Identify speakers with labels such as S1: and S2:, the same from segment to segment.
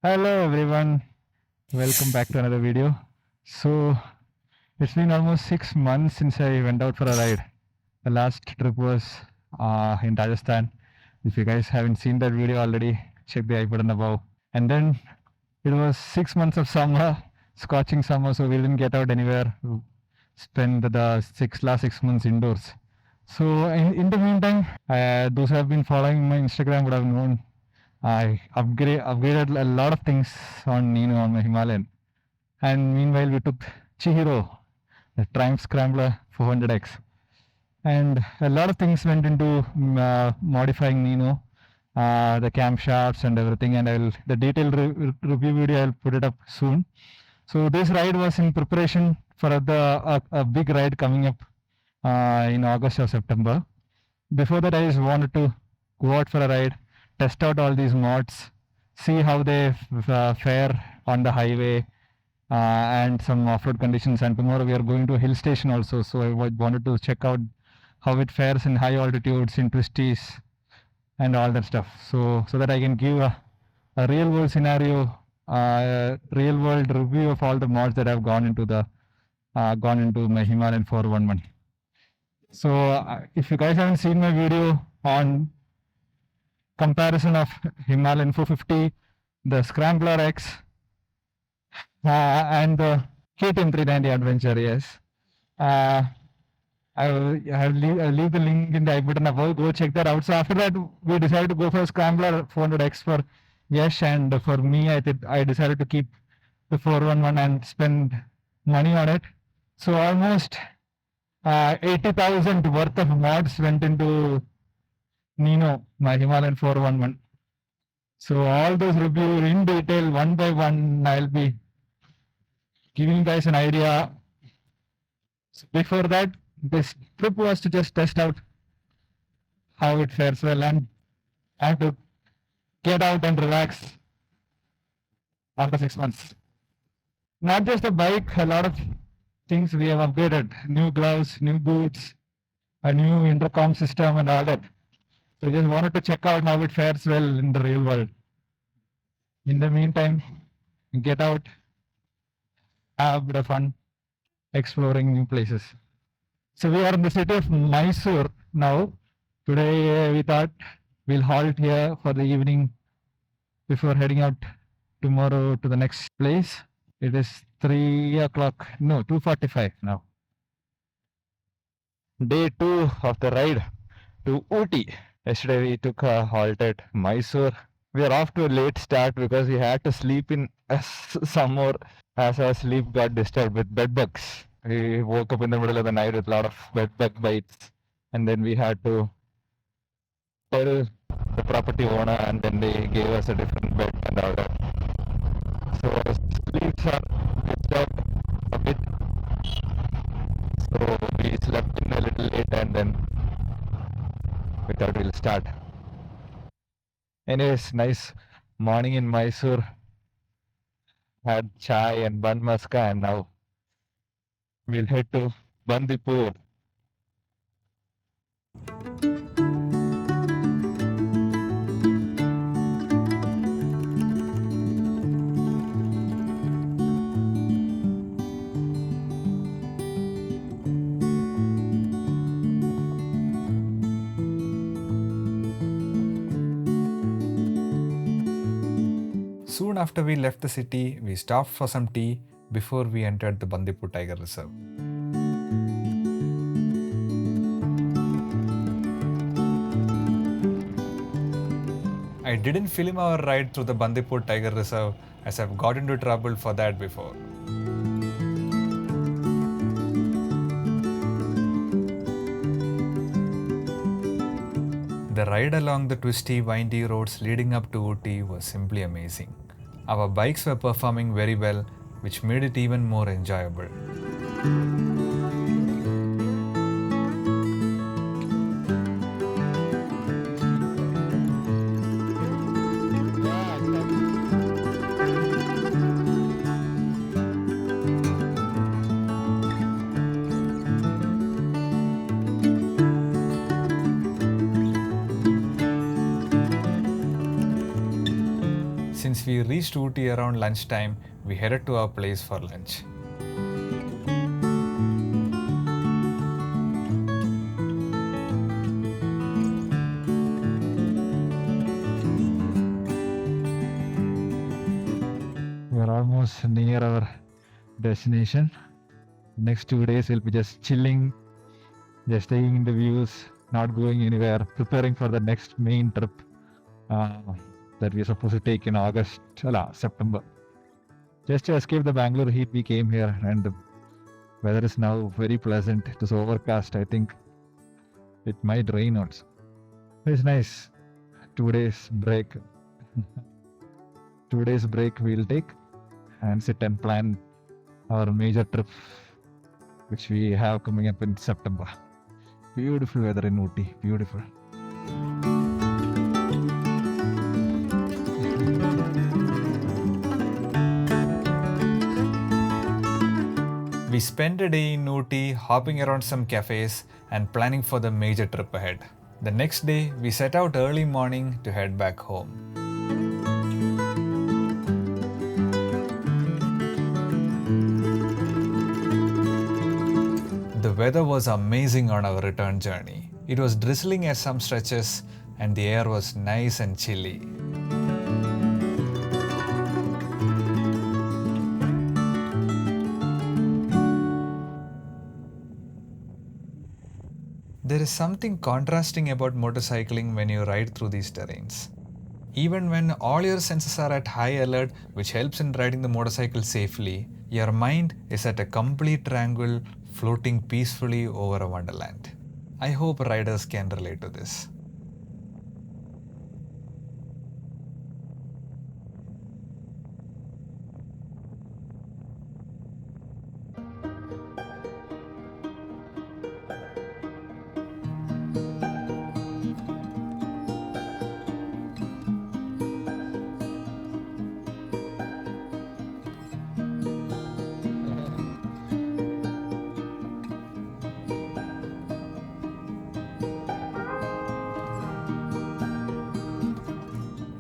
S1: Hello everyone, welcome back to another video. So it's been almost 6 months since I went out for a ride. The last trip was in Rajasthan. If you guys haven't seen that video already, check the I button above. And then it was 6 months of summer, scorching summer, so we didn't get out anywhere. Spend the last 6 months indoors. So in the meantime, those who have been following my Instagram would have known I upgraded a lot of things on Nino on my Himalayan. And meanwhile, we took Chihiro, the Triumph Scrambler 400X. And a lot of things went into modifying Nino, the camshafts and everything. And the detailed review video, I'll put it up soon. So this ride was in preparation for a big ride coming up in August or September. Before that, I just wanted to go out for a ride, test out all these mods, see how they fare on the highway and some off-road conditions. And tomorrow we are going to a hill station also, so I wanted to check out how it fares in high altitudes, in twisties, and all that stuff. So that I can give a real world scenario, real world review of all the mods that have gone into my Himalayan 411. So if you guys haven't seen my video on comparison of Himalayan 450, the Scrambler X, and the KTM 390 Adventure, yes. I'll leave the link in the I button above. Go check that out. So after that, we decided to go for Scrambler 400X for Yash, and for me, I decided to keep the 411 and spend money on it. So almost 80,000 worth of mods went into Nino, my Himalayan 411. So all those reviews in detail, one by one, I'll be giving you guys an idea. So before that, this trip was to just test out how it fares well and to get out and relax after 6 months. Not just a bike, a lot of things we have upgraded. New gloves, new boots, a new intercom system and all that. So just wanted to check out how it fares well in the real world. In the meantime, get out, have a bit of fun, exploring new places. So we are in the city of Mysore now. Today we thought we'll halt here for the evening before heading out tomorrow to the next place. It is 3 o'clock, no, 2:45 now. Day 2 of the ride to Ooty. Yesterday we took a halt at Mysore. We are off to a late start because we had to sleep in some more as our sleep got disturbed with bed bugs. We woke up in the middle of the night with a lot of bed bug bites, and then we had to tell the property owner, and then they gave us a different bed and all that. So our sleeps are disturbed a bit. So we slept in a little late and then we thought we'll start. Anyways, nice morning in Mysore. Had chai and bun maska, and now we'll head to Bandipur.
S2: Soon after we left the city, we stopped for some tea before we entered the Bandipur Tiger Reserve. I didn't film our ride through the Bandipur Tiger Reserve as I've got into trouble for that before. The ride along the twisty, windy roads leading up to Ooty was simply amazing. Our bikes were performing very well, which made it even more enjoyable. Since we reached Ooty around lunchtime, we headed to our place for lunch.
S1: We are almost near our destination. Next 2 days we'll be just chilling, just taking in the views, not going anywhere, preparing for the next main trip that we're supposed to take in September. Just to escape the Bangalore heat, we came here, and the weather is now very pleasant. It is overcast. I think it might rain also. It's nice. 2 days break. 2 days break we'll take and sit and plan our major trip, which we have coming up in September. Beautiful weather in Ooty. Beautiful.
S2: We spent a day in Ooty hopping around some cafes and planning for the major trip ahead. The next day, we set out early morning to head back home. The weather was amazing on our return journey. It was drizzling at some stretches and the air was nice and chilly. There is something contrasting about motorcycling when you ride through these terrains. Even when all your senses are at high alert, which helps in riding the motorcycle safely, your mind is at a complete tranquil, floating peacefully over a wonderland. I hope riders can relate to this.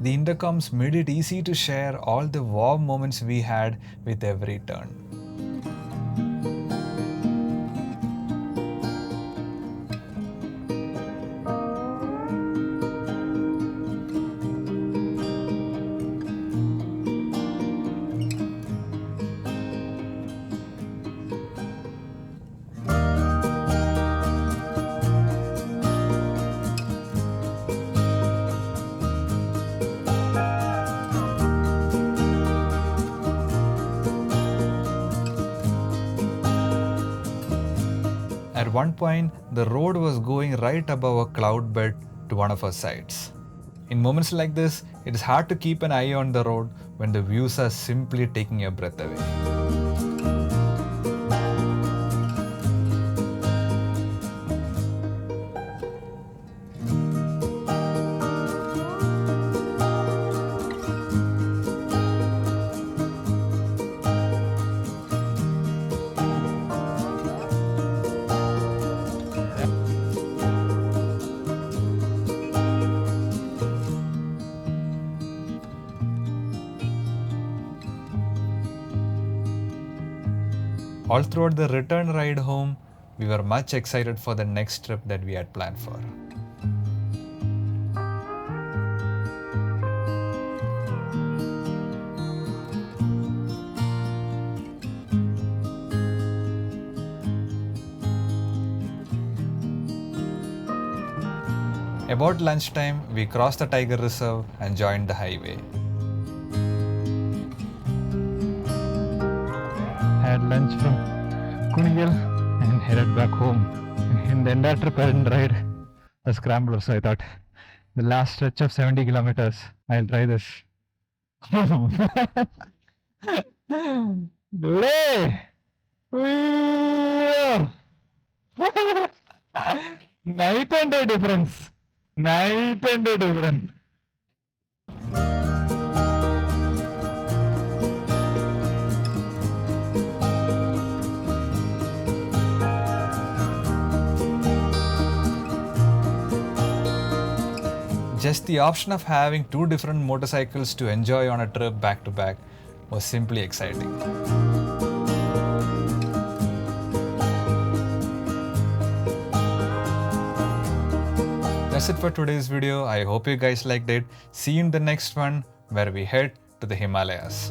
S2: The intercoms made it easy to share all the wow moments we had with every turn. At one point, the road was going right above a cloud bed to one of our sides. In moments like this, it is hard to keep an eye on the road when the views are simply taking your breath away. All throughout the return ride home, we were much excited for the next trip that we had planned for. About lunchtime, we crossed the tiger reserve and joined the highway.
S1: Had lunch from Kunigal and headed back home. In the entire trip, I didn't ride a scrambler, so I thought the last stretch of 70 kilometers, I'll try this. Today, night and day difference. Night and day difference.
S2: Just the option of having two different motorcycles to enjoy on a trip back to back was simply exciting. That's it for today's video. I hope you guys liked it. See you in the next one where we head to the Himalayas.